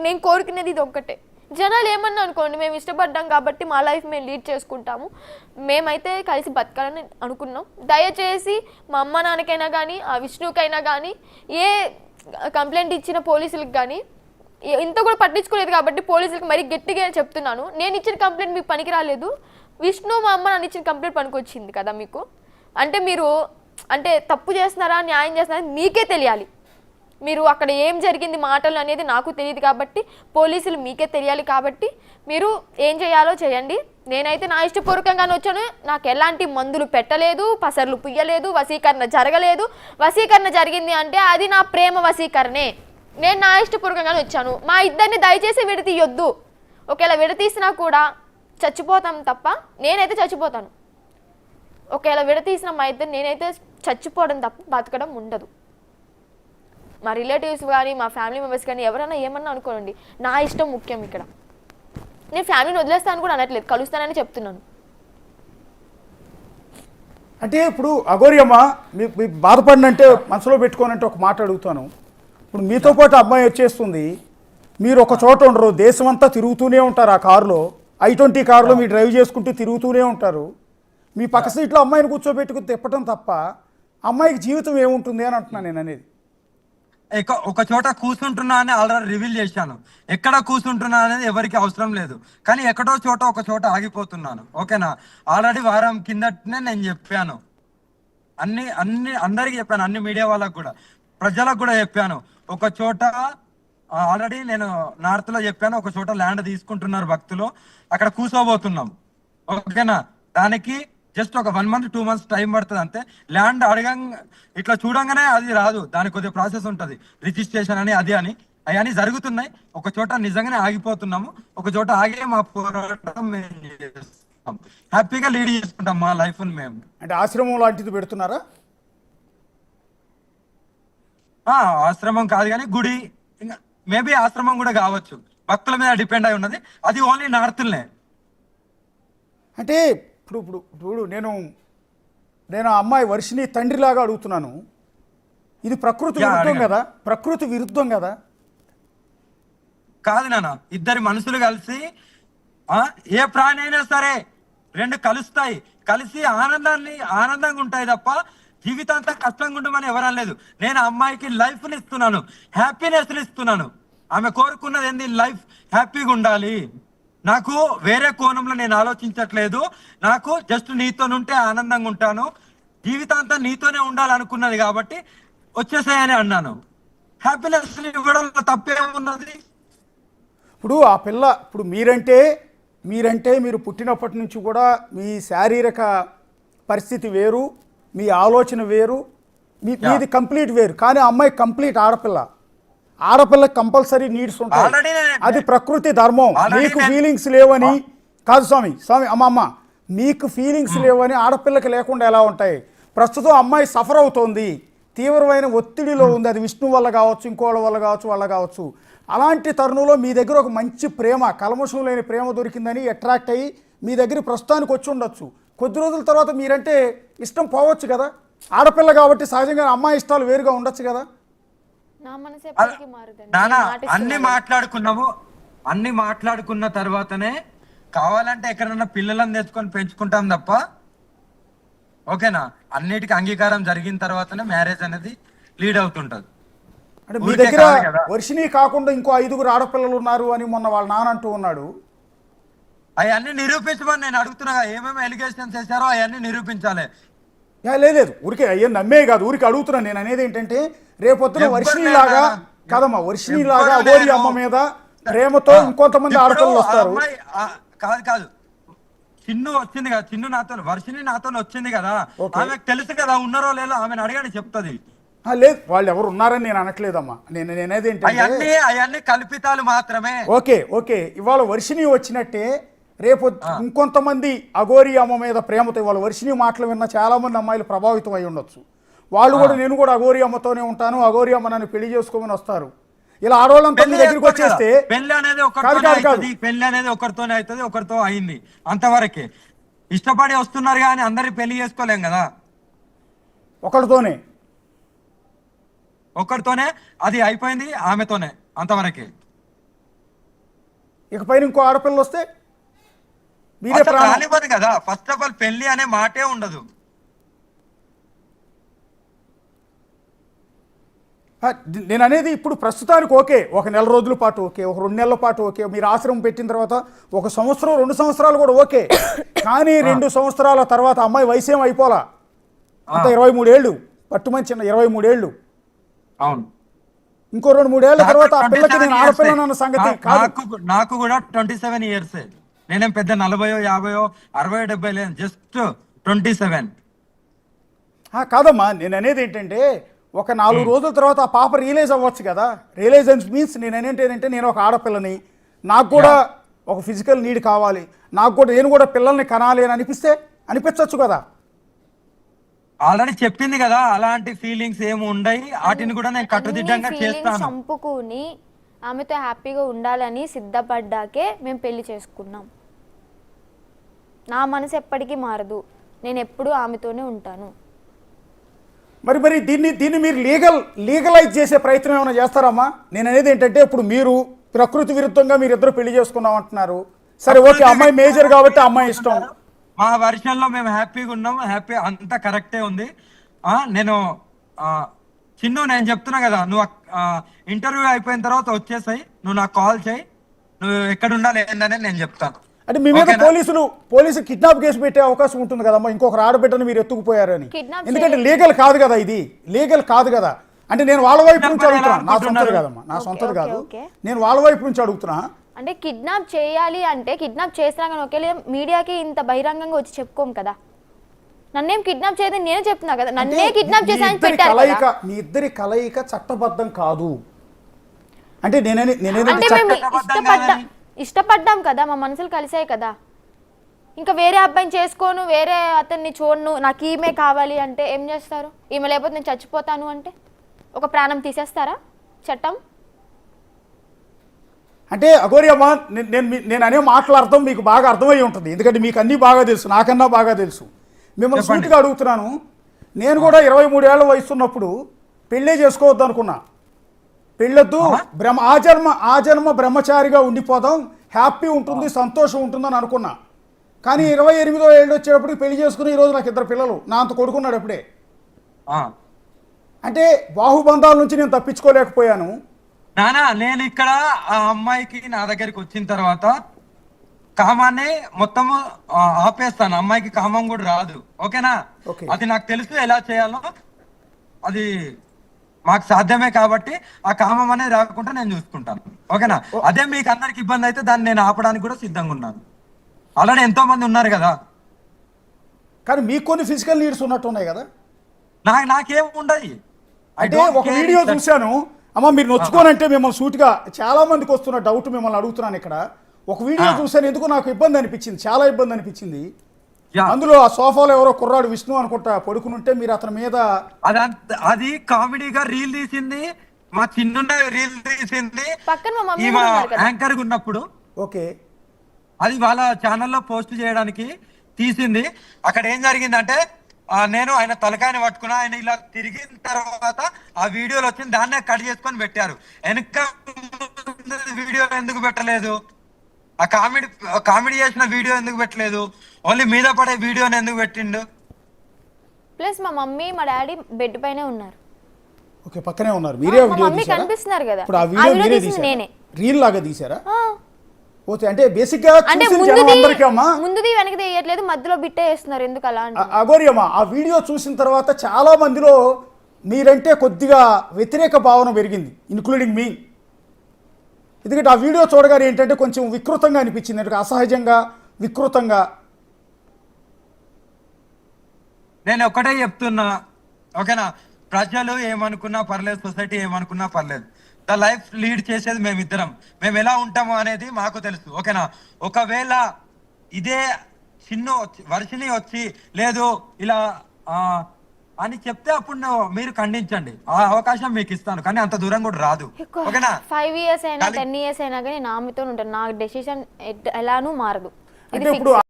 నేను కోరుకునేది ఇది ఒక్కటే. జనాలు ఏమన్నా అనుకోండి, మేము ఇష్టపడ్డాం కాబట్టి మా లైఫ్ మేము లీడ్ చేసుకుంటాము, మేమైతే కలిసి బతకాలని అనుకున్నాం. దయచేసి మా అమ్మ నాన్నకైనా కానీ ఆ విష్ణుకైనా కానీ ఏ కంప్లైంట్ ఇచ్చిన పోలీసులకు కానీ ఇంత కూడా పట్టించుకోలేదు కాబట్టి పోలీసులకు మరీ గట్టిగా చెప్తున్నాను, నేను ఇచ్చిన కంప్లైంట్ మీకు పనికి రాలేదు, విష్ణు మా అమ్మ నాన్న ఇచ్చిన కంప్లైంట్ పనికొచ్చింది కదా మీకు. అంటే మీరు అంటే తప్పు చేస్తున్నారా న్యాయం చేస్తున్నారా మీకే తెలియాలి. మీరు అక్కడ ఏం జరిగింది మాటలు అనేది నాకు తెలియదు కాబట్టి పోలీసులు మీకే తెలియాలి. కాబట్టి మీరు ఏం చేయాలో చేయండి. నేనైతే నా ఇష్టపూర్వకంగానే వచ్చాను, నాకు ఎలాంటి మందులు పెట్టలేదు, పసర్లు పుయ్యలేదు, వశీకరణ జరగలేదు. వశీకరణ జరిగింది అంటే అది నా ప్రేమ వశీకరణే. నేను నా ఇష్టపూర్వకంగానే వచ్చాను. మా ఇద్దరిని దయచేసి విడతీయొద్దు. ఒకవేళ విడతీసినా కూడా చచ్చిపోతాం తప్ప నేనైతే చచ్చిపోతాను. ఒకవేళ విడతీసిన మా ఇద్దరు నేనైతే చచ్చిపోవడం తప్ప బతకడం ఉండదు. మా రిలేటివ్స్ కానీ మా ఫ్యామిలీ మెంబర్స్ కానీ ఎవరైనా ఏమన్నా అనుకోండి, నా ఇష్టం ముఖ్యం. ఇక్కడ నేను ఫ్యామిలీని వదిలేస్తాను కూడా అనట్లేదు, కలుస్తానని చెప్తున్నాను. అంటే ఇప్పుడు అఘోరి అమ్మ మీ బాధపడినంటే మనసులో పెట్టుకోనంటే ఒక మాట అడుగుతాను. ఇప్పుడు మీతో పాటు అమ్మాయి వచ్చేస్తుంది, మీరు ఒక చోట ఉండరు, దేశం అంతా తిరుగుతూనే ఉంటారు. ఆ కారులో i20 కారులో మీరు డ్రైవ్ చేసుకుంటూ తిరుగుతూనే ఉంటారు. మీ పక్క సీట్లో అమ్మాయిని కూర్చోబెట్టుకుని తిప్పటం తప్ప అమ్మాయికి జీవితం ఏముంటుంది అని అంటున్నాను నేను అనేది. ఒక చోట కూర్చుంటున్నా అని ఆల్రెడీ రివీల్ చేశాను. ఎక్కడ కూర్చుంటున్నా అనేది ఎవరికి అవసరం లేదు, కానీ ఎక్కడో చోట ఒక చోట ఆగిపోతున్నాను. ఓకేనా, ఆల్రెడీ వారం కిందటనే నేను చెప్పాను, అందరికి చెప్పాను, అన్ని మీడియా వాళ్ళకు కూడా ప్రజలకు కూడా చెప్పాను. ఒక చోట ఆల్రెడీ నేను నార్త్ లో చెప్పాను, ఒక చోట ల్యాండ్ తీసుకుంటున్నారు భక్తులు, అక్కడ కూర్చోబోతున్నాం. ఓకేనా, దానికి జస్ట్ ఒక 1 month 2 months టైం పడుతుంది అంతే. ల్యాండ్ ఇట్లా చూడంగానే అది రాదు, దానికి కొద్దిగా ప్రాసెస్ ఉంటుంది, రిజిస్ట్రేషన్ అని అది అని అవన్నీ జరుగుతున్నాయి. ఒక చోట నిజంగానే ఆగిపోతున్నాము, ఒక చోట ఆగే మా పోరాటం మేము చేస్తాం, హ్యాపీగా లీడ్ చేసుకుంటాం మా లైఫ్ మేము. అంటే ఆశ్రమం లాంటిది పెడుతున్నారా? ఆశ్రమం కాదు కానీ గుడి, ఇంకా మేబీ ఆశ్రమం కూడా కావచ్చు, భక్తుల మీద డిపెండ్ అయి ఉన్నది. అది ఓన్లీ నార్త్లనే. అంటే ఇప్పుడు నేను ఆ అమ్మాయి వర్షిని తండ్రిలాగా అడుగుతున్నాను. ఇది ప్రకృతి విరుద్ధం కదా, ప్రకృతి విరుద్ధం కదా? కాదు నాన్న, ఇద్దరి మనుషులు కలిసి ఏ ప్రాణి అయినా సరే రెండు కలుస్తాయి, కలిసి ఆనందంగా ఉంటాయి తప్ప జీవితాంతం కష్టంగా ఉండమని ఎవరనలేదు. నేను అమ్మాయికి లైఫ్ని ఇస్తున్నాను, హ్యాపీనెస్ని ఇస్తున్నాను. ఆమె కోరుకున్నది ఏంది, లైఫ్ హ్యాపీగా ఉండాలి. నాకు వేరే కోణంలో నేను ఆలోచించట్లేదు, నాకు జస్ట్ నీతోనుంటే ఆనందంగా ఉంటాను, జీవితాంతం నీతోనే ఉండాలనుకున్నది కాబట్టి వచ్చేసాయని అన్నాను. హ్యాపీనెస్ ఇవ్వడంలో తప్పేమున్నది? ఇప్పుడు ఆ పిల్ల, ఇప్పుడు మీరంటే మీరు పుట్టినప్పటి నుంచి కూడా మీ శారీరక పరిస్థితి వేరు, మీ ఆలోచన వేరు, మీది కంప్లీట్ వేరు. కానీ అమ్మాయి కంప్లీట్ ఆడపిల్లకి కంపల్సరీ నీడ్స్ ఉంటాయి, అది ప్రకృతి ధర్మం. మీకు ఫీలింగ్స్ లేవని కాదు స్వామి అమ్మమ్మ, మీకు ఫీలింగ్స్ లేవని ఆడపిల్లకి లేకుండా ఎలా ఉంటాయి? ప్రస్తుతం అమ్మాయి సఫర్ అవుతోంది, తీవ్రమైన ఒత్తిడిలో ఉంది, అది విష్ణు వల్ల కావచ్చు, ఇంకోళ్ళ వల్ల కావచ్చు. అలాంటి తరుణంలో మీ దగ్గర ఒక మంచి ప్రేమ, కల్మషం లేని ప్రేమ దొరికిందని అట్రాక్ట్ అయ్యి మీ దగ్గర ప్రస్తుతానికి వచ్చి ఉండొచ్చు. కొద్ది రోజుల తర్వాత మీరంటే ఇష్టం పోవచ్చు కదా, ఆడపిల్ల కాబట్టి సహజంగా అమ్మాయి ఇష్టాలు వేరుగా ఉండొచ్చు కదా. అన్ని మాట్లాడుకున్న తర్వాతనే కావాలంటే ఎక్కడన్నా పిల్లలను తెచ్చుకొని పెంచుకుంటాం తప్ప, ఓకేనా, అన్నిటికీ అంగీకారం జరిగిన తర్వాతనే మ్యారేజ్ అనేది లీడ్ అవుతుంటది. అంటే మీ దగ్గర వర్షిని కాకుండా ఇంకో 5 ఆడపిల్లలు ఉన్నారు అని మొన్న వాళ్ళ నాన్న అంటూ ఉన్నాడు. అవన్నీ నిరూపించమని నేను అడుగుతున్నా, ఏమేమి ఎలిగేషన్స్ చేశారో అవన్నీ నిరూపించాలి. లేదు, ఊరికే అయ్యే నమ్మే కాదు, ఊరికి అడుగుతున్నాను. నేను అనేది ఏంటంటే రేపొద్దున వర్షిని లాగా కాదమ్మా, వర్షిని లాగా అఘోరి అమ్మ మీద ప్రేమతో ఇంకొంతమంది ఆడపిల్లలు వస్తారు. కాదు, చిన్ను వచ్చింది కదా, వర్షిని నాతో వచ్చింది కదా, ఆమెకు తెలుసు కదా ఉన్నారో లేదో, ఆమెను అడగని చెప్తుంది. లేదు, వాళ్ళు ఎవరు ఉన్నారని నేను అనట్లేదమ్మా. నేనేది ఏంటంటే అవన్నీ కల్పితాలు మాత్రమే. ఓకే ఇవాళ వర్షిని వచ్చినట్టే రేపు ఇంకొంతమంది అఘోరి అమ్మ మీద ప్రేమతో ఇవాళ వర్షిని మాటలు విన్న చాలా మంది అమ్మాయిలు ప్రభావితం అయి ఉండొచ్చు. వాళ్ళు కూడా నేను కూడా అఘోరి అమ్మతోనే ఉంటాను, అఘోరి అమ్మ నన్ను పెళ్లి చేసుకోమని వస్తారు. ఇలా ఆడవాళ్ళంతా మీ దగ్గరికి వచ్చేస్తే పెళ్లి అనేది ఒకరితోనే అవుతుంది, ఒకరితో అయింది అంతవరకే. ఇష్టపడి వస్తున్నారు కానీ అందరికి పెళ్లి చేసుకోలేం కదా, ఒకరితోనే అది అయిపోయింది, ఆమెతోనే అంతవరకే. ఇకపైన ఇంకో ఆడపిల్ల వస్తే మీరే అసలు ప్రాణం. రానివ్వదు కదా. ఫస్ట్ ఆఫ్ ఆల్ పెళ్లి అనే మాటే ఉండదు. నేను అనేది ఇప్పుడు ప్రస్తుతానికి ఓకే, ఒక నెల రోజుల పాటు ఓకే, ఒక 2 నెలల పాటు ఓకే, మీరు ఆశ్రమం పెట్టిన తర్వాత 1 సంవత్సరం 2 సంవత్సరాలు కూడా ఓకే. కానీ 2 సంవత్సరాల తర్వాత అమ్మాయి వయసు ఏం అయిపోలా, అంత 23 ఏళ్ళు, పట్టుమని చిన్న 23 ఏళ్ళు. అవును. ఇంకో 2-3 ఏళ్ల తర్వాత ఆ పిల్లకి నేను ఆడపిల్లను అన్న సంగతి కాదు. నాకు కూడా 27 ఇయర్స్. నేనేం పెద్ద 40, 50, 60, 70 లేదు, జస్ట్ 27. కాదమ్మా, నేను అనేది ఏంటంటే ఒక 4 రోజుల తర్వాత ఆ పాప రియలైజ్ అవ్వచ్చు కదా. రియలైజెన్స్ మీన్స్ నేను ఏంటంటే నేను ఒక ఆడపిల్లని, నాకు కూడా ఒక ఫిజికల్ నీడ్ కావాలి, నేను కూడా పిల్లల్ని కనాలి అని అనిపించవచ్చు కదా. ఆల్రెడీ చెప్పింది కదా, అలాంటి ఫీలింగ్స్ ఏమి ఉండయి, వాటిని కూడా నేను కట్టుదిట్టంగా చేస్తాను. చంపుకుని ఆమెతో హ్యాపీగా ఉండాలని సిద్ధపడ్డాకే మేము పెళ్లి చేసుకున్నాం. నా మనసు ఎప్పటికీ మారదు, నేను ఎప్పుడూ ఆమెతోనే ఉంటాను. మరి దీన్ని మీరు లీగలైజ్ చేసే ప్రయత్నం ఏమైనా చేస్తారమ్మా? నేను అనేది ఏంటంటే ఇప్పుడు మీరు ప్రకృతి విరుద్ధంగా మీరిద్దరు పెళ్లి చేసుకున్నాం అంటున్నారు. సరే ఓకే, అమ్మాయి మేజర్ కాబట్టి అమ్మాయి ఇష్టం. మా వర్షన్లో మేము హ్యాపీగా ఉన్నాం, హ్యాపీ అంతా కరెక్టే ఉంది. నేను చిన్ను నేను చెప్తున్నా కదా, నువ్వు ఇంటర్వ్యూ అయిపోయిన తర్వాత వచ్చేసాయి, నువ్వు నాకు కాల్ చేయి, నువ్వు ఎక్కడ ఉండాలి ఏందని నేను చెప్తాను. అంటే మీ మీద పోలీసు కిడ్నాప్ కేసు పెట్టే అవకాశం ఉంటుంది కదమ్మా, ఇంకొక ఆడబిడ్డను మీరు ఎత్తుకుపోయారని. ఎందుకంటే లీగల్ కాదు కదా, ఇది లీగల్ కాదు కదా. అంటే నేను వాళ్ళ వైపు నుంచి అడుగుతున్నా, నా సొంతది కాదమ్మా, నా సొంతది కాదు, నేను వాళ్ళ వైపు నుంచి అడుగుతున్నా. అంటే కిడ్నాప్ చేయాలి అంటే కిడ్నాప్ చేసినా కానీ ఒకేలే మీడియాకి ఇంత బహిరంగంగా వచ్చి చెప్పుకోం కదా. నన్నేం కిడ్నాప్ చేయదని నేను చెప్తున్నా కదా, నన్నే కిడ్నాప్ చేశానని పెట్టారు కదా. మీ ఇద్దరి కలయిక చట్టబద్ధం కాదు అంటే అంటే మేము ఇష్టపడ్డాం కదా, మా మనసులు కలిసాయి కదా. ఇంకా వేరే అబ్బాయిని చేసుకోను, వేరే అతన్ని చూడను, నాకు ఈమె కావాలి అంటే ఏం చేస్తారు? ఈమె లేకపోతే నేను చచ్చిపోతాను అంటే ఒక ప్రాణం తీసేస్తారా చట్టం? అంటే అఘోరి అమ్మా, నేను అనే మాటల అర్థం మీకు బాగా అర్థమై ఉంటుంది, ఎందుకంటే మీకు అన్నీ బాగా తెలుసు, నాకన్నా బాగా తెలుసు. మిమ్మల్ని సూటిగా అడుగుతున్నాను. నేను కూడా 23 ఏళ్ల వయసు ఉన్నప్పుడు పెళ్ళే చేసుకోవద్దు అనుకున్నా. పెళ్ళొద్దు, ఆ జన్మ బ్రహ్మచారిగా ఉండిపోదాం, హ్యాపీ ఉంటుంది, సంతోషం ఉంటుందని అనుకున్నా. కానీ 28వ ఏళ్ళు వచ్చేటప్పటికి పెళ్లి చేసుకుని ఈరోజు నాకు 2 పిల్లలు, నా అంత కొడుకున్నాడు అప్పుడే. అంటే బాహుబంధాల నుంచి నేను తప్పించుకోలేకపోయాను. నానా నేను ఇక్కడ ఆ అమ్మాయికి నా దగ్గరికి వచ్చిన తర్వాత కామాన్ని మొత్తము ఆపేస్తాను, అమ్మాయికి కామం కూడా రాదు, ఓకేనా? అది నాకు తెలుసు ఎలా చేయాలో, అది మాకు సాధ్యమే కాబట్టి ఆ కామం అనేది రాకుండా నేను చూసుకుంటాను, ఓకేనా? అదే మీకు అందరికి ఇబ్బంది అయితే దాన్ని నేను ఆపడానికి కూడా సిద్ధంగా ఉన్నాను. ఆల్రెడీ ఎంతో మంది ఉన్నారు కదా. కానీ మీకు కొన్ని ఫిజికల్ నీడ్స్ ఉన్నట్టు ఉన్నాయి కదా. నాకేం ఉండదు. అంటే ఒక వీడియో చూశాను అమ్మ, మీరు నొచ్చుకోనంటే మిమ్మల్ని సూటిగా చాలా మందికి వస్తున్న డౌట్ మిమ్మల్ని అడుగుతున్నాను ఇక్కడ. ఒక వీడియో చూశాను, ఎందుకు నాకు ఇబ్బంది అనిపించింది, చాలా ఇబ్బంది అనిపించింది. అందులో ఆ సోఫాలో ఎవరో కుర్రాడు విష్ణు అనుకుంటా పడుకునుంటే మీరు అతని మీద అది కామెడీగా రీల్ తీసింది, మా చిన్న రీల్ తీసింది యాంకర్ ఉన్నప్పుడు. ఓకే, అది వాళ్ళ ఛానల్లో పోస్ట్ చేయడానికి తీసింది. అక్కడ ఏం జరిగిందంటే నేను ఆయన తలకాయని పట్టుకున్నా, ఆయన ఇలా తిరిగిన తర్వాత ఆ వీడియోలో వచ్చింది, దాన్నే కట్ చేసుకొని పెట్టారు. వెనక వీడియో ఎందుకు పెట్టలేదు? ఆ కామెడీ చేసిన వీడియో ఎందుకు పెట్టలేదు? ఓన్లీ మీద పడే వీడియోని ఎందుకు పెట్టిండు? ప్లస్ మా మమ్మీ మా డాడీ బెడ్ పైనే ఉన్నారు. ఓకే, పక్కనే ఉన్నారు. మీరే వీడియో మమ్మీ కనిపిస్తున్నారు కదా. ఇప్పుడు ఆ వీడియో మీరే తీశారా? నేనే రీల్ లాగా తీశారా? ఓకే, అంటే బేసిక్ గా ముందుది వెనకది వేయట్లేదు, మధ్యలో బిట్టే వేస్తున్నారు, ఎందుకు అలా? అఘోరి అమ్మ, ఆ వీడియో చూసిన తర్వాత చాలా మందిలో మీరంటే కొద్దిగా వ్యతిరేక భావన పెరిగింది, ఇన్క్లూడింగ్ మీ. ఎందుకంటే ఆ వీడియో చూడగానే ఏంటంటే కొంచెం వికృతంగా అనిపించింది, అంటే అసహజంగా వికృతంగా. నేను ఒకటే చెప్తున్నా, ఓకేనా? ప్రజలు ఏమనుకున్నా పర్లేదు, సొసైటీ ఏమనుకున్నా పర్లేదు, ద లైఫ్ లీడ్ చేసేది మేమిద్దరం. మేము ఎలా ఉంటాము అనేది మాకు తెలుసు, ఓకేనా? ఒకవేళ ఇదే చిన్ను వర్షిని వచ్చి లేదు ఇలా అని చెప్తే అప్పుడు మీరు ఖండించండి, ఆ అవకాశం మీకు ఇస్తాను, కానీ అంత దూరం కూడా రాదు, ఓకేనా? 5 years అయినా 10 years అయినా కానీ నా ఆమెతో ఉంటాను, నా డెసిషన్ ఎలానూ మారదు. అంటే ఇప్పుడు